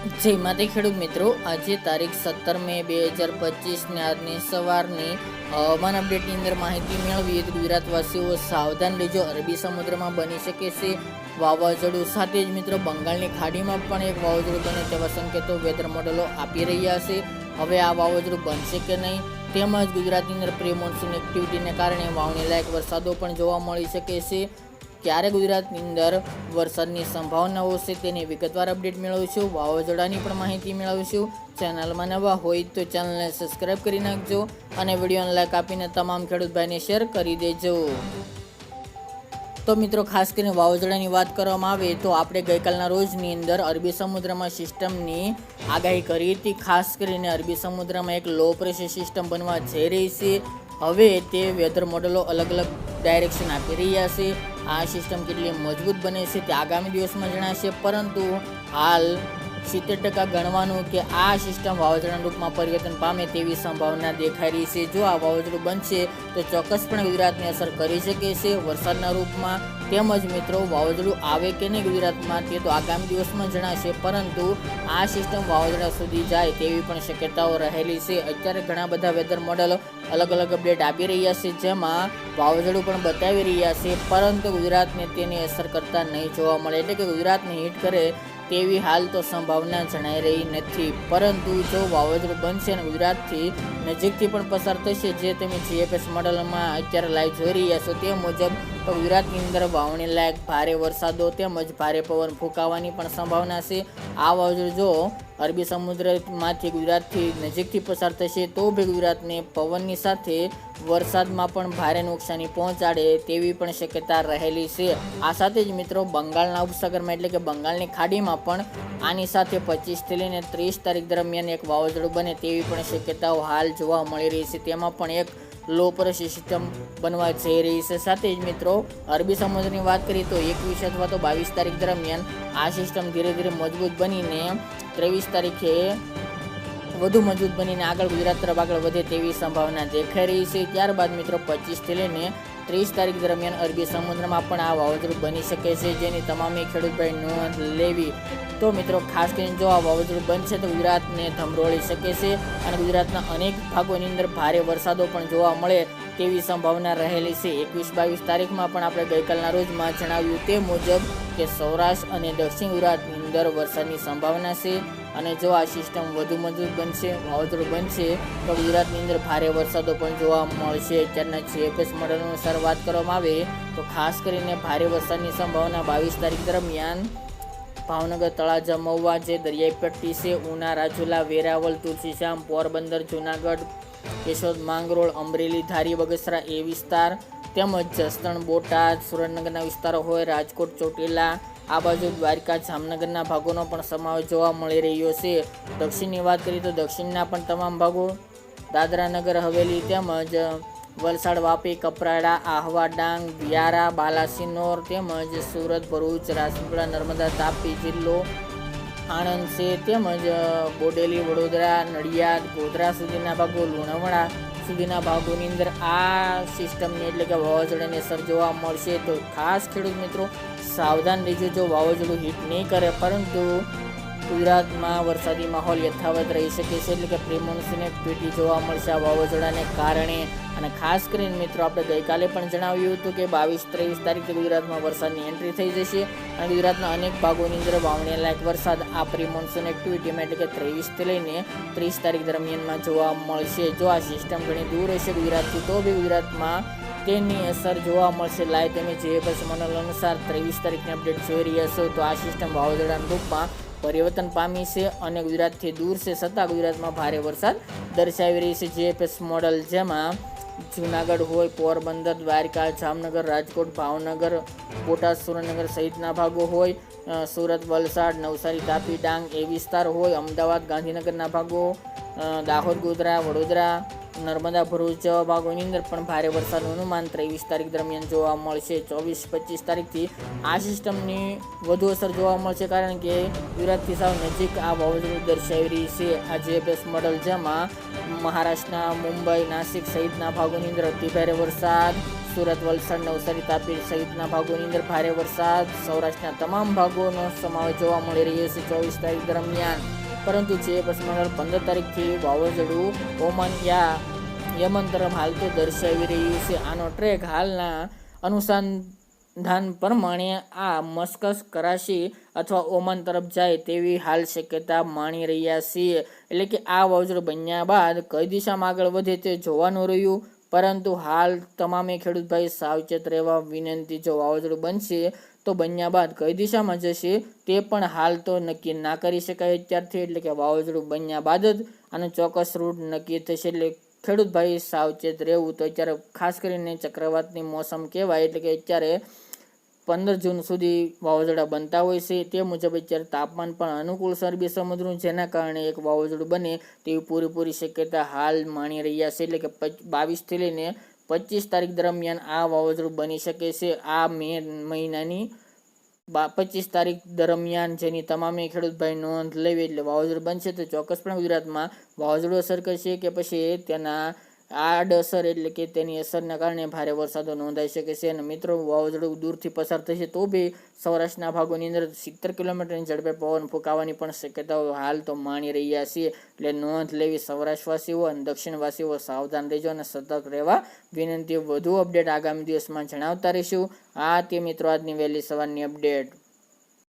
જય માતે ખેડૂત મિત્રો, આજે તારીખ 17 મે 2025 ને આજની સવારની હવામાન અપડેટની અંદર માહિતી મેળવીએ તો ગુજરાતવાસીઓ સાવધાન રહેજો. અરબી સમુદ્રમાં બની શકે છે વાવાઝોડું. સાથે જ મિત્રો બંગાળની ખાડીમાં પણ એક વાવાઝોડું બને તેવા સંકેતો વેધર મોડેલો આપી રહ્યા છે. હવે આ વાવાઝોડું બનશે કે નહીં, તેમજ ગુજરાતની અંદર પ્રી મોન્સૂન એક્ટિવિટીને કારણે વાવણી લાયક વરસાદો પણ જોવા મળી શકે છે. ક્યારે ગુજરાતની અંદર વરસાદની સંભાવનાઓ છે તેની વિગતવાર અપડેટ મેળવીશું. વાવાઝોડાની પણ માહિતી મેળવીશું. ચેનલમાં નવા હોય તો ચેનલને સબસ્ક્રાઈબ કરી નાખજો અને વિડીયોને લાઈક આપીને તમામ ખેડૂત ભાઈને શેર કરી દેજો. તો મિત્રો, ખાસ કરીને વાવાઝોડાની વાત કરવામાં આવે તો આપણે ગઈકાલના રોજની અંદર અરબી સમુદ્રમાં સિસ્ટમની આગાહી કરી હતી. ખાસ કરીને અરબી સમુદ્રમાં એક લો પ્રેશર સિસ્ટમ બનવા જઈ રહી છે. હવે તે વેધર મોડેલો અલગ અલગ ડાયરેક્શન આપી રહ્યા છે. આ સિસ્ટમ કેટલી મજબૂત બને છે તે આગામી દિવસમાં જણાશે, પરંતુ હાલ 70% ગણવાનું કે આ સિસ્ટમ વાવાઝોડાના રૂપમાં પરિવર્તન પામે તેવી સંભાવના દેખાઈ રહી છે. જો આ વાવાઝોડું બનશે તો ચોક્કસપણે ગુજરાતને અસર કરી શકે છે વરસાદના રૂપમાં. તેમજ મિત્રો, વાવાઝોડું આવે કે નહીં ગુજરાતમાં તે તો આગામી દિવસમાં જણાશે, પરંતુ આ સિસ્ટમ વાવાઝોડા સુધી જાય તેવી પણ શક્યતાઓ રહેલી છે. અત્યારે ઘણા બધા વેધર મોડેલો અલગ અલગ અપડેટ આપી રહ્યા છે, જેમાં વાવાઝોડું પણ બતાવી રહ્યા છે, પરંતુ ગુજરાતને તેની અસર કરતા નહીં જોવા મળે. એટલે કે ગુજરાતને હિટ કરે તેવી હાલ તો સંભાવના જણાઈ રહી નથી. પરંતુ જો વાવાઝોડું બનશે અને ગુજરાતથી નજીકથી પણ પસાર થશે, જે તમે જીએફએસ મોડેલમાં અત્યારે લાઈવ જોઈ રહ્યા છો તે મુજબ, તો ગુજરાતની અંદર વાવણી લાયક ભારે વરસાદો તેમજ ભારે પવન ફૂંકાવાની પણ સંભાવના છે. આ વાવાઝોડું જો અરબી સમુદ્રમાંથી ગુજરાતથી નજીકથી પસાર થશે તો બી ગુજરાતને પવનની સાથે વરસાદમાં પણ ભારે નુકસાની પહોંચાડે તેવી પણ શક્યતા રહેલી છે. આ સાથે જ મિત્રો, બંગાળના ઉપસાગરમાં એટલે કે બંગાળની ખાડીમાં પણ આની સાથે 25થી લઈને 30 તારીખ દરમિયાન એક વાવાઝોડું બને તેવી પણ શક્યતાઓ હાલ જોવા મળી રહી છે. તેમાં પણ એક લો પ્રેશર સિસ્ટમ બનવા જઈ રહી છે. સાથે જ મિત્રો, અરબી સમુદ્રની વાત કરીએ તો 21 અથવા તો 22 તારીખ દરમિયાન આ સિસ્ટમ ધીરે ધીરે મજબૂત બનીને 23 તારીખે વધુ મજબૂત બનીને આગળ ગુજરાત તરફ આગળ વધે તેવી સંભાવના દેખાઈ રહી છે. ત્યારબાદ મિત્રો 25થી લઈને 30 તારીખ દરમિયાન અરબી સમુદ્રમાં પણ આ વાવાઝોડું બની શકે છે, જેની તમામે ખેડૂતભાઈ નોંધ લેવી. તો મિત્રો, ખાસ કરીને જો આ વાવાઝોડું બનશે તો ગુજરાતને ધમરોળી શકે છે અને ગુજરાતના અનેક ભાગોની અંદર ભારે વરસાદો પણ જોવા મળે તેવી સંભાવના રહેલી છે. 21-22 તારીખમાં પણ આપણે ગઈકાલના રોજમાં જણાવ્યું તે મુજબ કે સૌરાષ્ટ્ર અને દક્ષિણ ગુજરાતની અંદર વરસાદની સંભાવના છે. અને જો આ સિસ્ટમ વધુ મજબૂત બનશે, વાવાઝોડું બનશે, તો ગુજરાતની અંદર ભારે વરસાદો પણ જોવા મળશે. અત્યારના જીએફએસ મોડેલ અનુસાર વાત કરવામાં આવે તો ખાસ કરીને ભારે વરસાદની સંભાવના 22 તારીખ દરમિયાન ભાવનગર, તળાજા, મહુવા જે દરિયાઈ પટ્ટી છે, ઉના, રાજુલા, વેરાવળ, તુલસીશ્યામ, પોરબંદર, જૂનાગઢ, કેશોદ, માંગરોળ, અમરેલી, ધારી, બગસરા એ વિસ્તાર, તેમજ જસદણ, બોટાદ, સુરેન્દ્રનગરના વિસ્તારો હોય, રાજકોટ, ચોટીલા, આ બાજુ દ્વારકા, જામનગરના ભાગોનો પણ સમાવેશ જોવા મળી રહ્યો છે. દક્ષિણની વાત કરીએ તો દક્ષિણના પણ તમામ ભાગો, દાદરા નગર હવેલી તેમજ વલસાડ, વાપી, કપરાડા, આહવા, ડાંગ, વ્યારા, બાલાસિનોર તેમજ સુરત, ભરૂચ, રાજપીપળા, નર્મદા, તાપી જિલ્લો, આણંદ છે, તેમજ બોડેલી, વડોદરા, નડિયાદ, ગોધરા સુધીના ભાગો, લુણાવાડા સુધીના ભાગોની અંદર આ સિસ્ટમની એટલે કે વાવાઝોડાની અસર જોવા મળશે. તો ખાસ ખેડૂત મિત્રો સાવધાન રહેજો. જો વાવાઝોડું હિટ નહીં કરે, પરંતુ ગુજરાતમાં વરસાદી માહોલ યથાવત રહી શકે છે, એટલે કે પ્રી મોન્સૂન એક્ટિવિટી જોવા મળશે આ વાવાઝોડાને કારણે. અને ખાસ કરીને મિત્રો, આપણે ગઈકાલે પણ જણાવ્યું હતું કે 22-23 તારીખે ગુજરાતમાં વરસાદની એન્ટ્રી થઈ જશે અને ગુજરાતના અનેક ભાગોની અંદર વાવણી લાયક વરસાદ આ પ્રી મોન્સૂન એક્ટિવિટીમાં એટલે કે 23થી લઈને 30 તારીખ દરમિયાનમાં જોવા મળશે. જો આ સિસ્ટમ ઘણી દૂર હશે ગુજરાતથી, તો બી ગુજરાતમાં તેની અસર જોવા મળશે. લાઈવ તમે જીએફએસ મોડેલ અનુસાર 23 તારીખની અપડેટ જોઈ રહ્યા છો, તો આ સિસ્ટમ વાવાઝોડાના રૂપમાં પરિવર્તન પામી છે અને ગુજરાતથી દૂર છે, છતાં ગુજરાતમાં ભારે વરસાદ દર્શાવી રહી છે જીએફએસ મોડલ, જેમાં જૂનાગઢ હોય, પોરબંદર, દ્વારકા, જામનગર, રાજકોટ, ભાવનગર, બોટાદ, સુરેન્દ્રનગર સહિતના ભાગો હોય, સુરત, વલસાડ, નવસારી, તાપી, ડાંગ એ વિસ્તાર હોય, અમદાવાદ, ગાંધીનગરના ભાગો, દાહોદ, ગોધરા, વડોદરા, નર્મદા, ભરૂચ જેવા ભાગોની અંદર પણ ભારે વરસાદનું અનુમાન 23 તારીખ દરમિયાન જોવા મળશે. 24-25 તારીખથી આ સિસ્ટમની વધુ અસર જોવા મળશે, કારણ કે ગુજરાતથી સાવ નજીક આ વાવાઝોડું દર્શાવી રહી છે આ જીએફએસ મોડલ, જેમાં મહારાષ્ટ્રના મુંબઈ, નાસિક સહિતના ભાગોની અંદર અતિ ભારે વરસાદ, સુરત, વલસાડ, નવસારી, તાપી સહિતના ભાગોની અંદર ભારે વરસાદ, સૌરાષ્ટ્રના તમામ ભાગોનો સમાવેશ જોવા મળી રહ્યો છે 24 તારીખ દરમિયાન. પરંતુ જે પશ્ચિમ 15 તારીખથી વાવાઝોડું ઓમાન યમન તરફ હાલતું દર્શાવી રહ્યું છે. આનો ટ્રેક હાલના અનુસંધાન પ્રમાણે આ મસ્કસ, કરાચી અથવા ઓમાન તરફ જાય તેવી હાલ શક્યતા માણી રહ્યા છીએ. એટલે કે આ વાવાઝોડું બન્યા બાદ કઈ દિશામાં આગળ વધે તે જોવાનું રહ્યું. પરંતુ હાલ તમામે ખેડૂત ભાઈ સાવચેત રહેવા વિનંતી. જો વાવાઝોડું બનશે તો બન્યા બાદ કઈ દિશામાં જશે તે પણ હાલ તો નક્કી ના કરી શકાય અત્યારથી. એટલે કે વાવાઝોડું બન્યા બાદ જ આનો ચોક્કસ રૂટ નક્કી થશે. એટલે ખેડૂત ભાઈ સાવચેત રહેવું. તો અત્યારે ખાસ કરીને ચક્રવાતની મોસમ કહેવાય. એટલે કે અત્યારે 15 જૂન સુધી વાવાઝોડા બનતા હોય છે. તે મુજબ અત્યારે તાપમાન પણ અનુકૂળ છે અરબી સમુદ્રનું, જેના કારણે એક વાવાઝોડું બને તેવી પૂરેપૂરી શક્યતા હાલ માણી રહ્યા છે. એટલે કે 22 થી લઈને 25 તારીખ દરમિયાન આ વાવાઝોડું બની શકે છે. આ મે મહિનાની 25 તારીખ દરમિયાન જેની તમામે ખેડૂત ભાઈ નોંધ લેવી. એટલે વાવાઝોડું બનશે તો ચોક્કસપણે ગુજરાતમાં વાવાઝોડું અસર કરશે કે પછી તેના આડઅસર, એટલે કે તેની અસરના કારણે ભારે વરસાદો નોંધાઈ શકે છે. અને મિત્રો, વાવાઝોડું દૂરથી પસાર થશે તો બી સૌરાષ્ટ્રના ભાગોની અંદર 70 કિલોમીટરની ઝડપે પવન ફૂંકાવાની પણ શક્યતાઓ હાલ તો માણી રહ્યા છીએ. એટલે નોંધ લેવી. સૌરાષ્ટ્રવાસીઓ અને દક્ષિણવાસીઓ સાવધાન રહેજો અને સતર્ક રહેવા વિનંતી. વધુ અપડેટ આગામી દિવસમાં જણાવતા રહીશું. આ તે મિત્રો આજની વહેલી સવારની અપડેટ.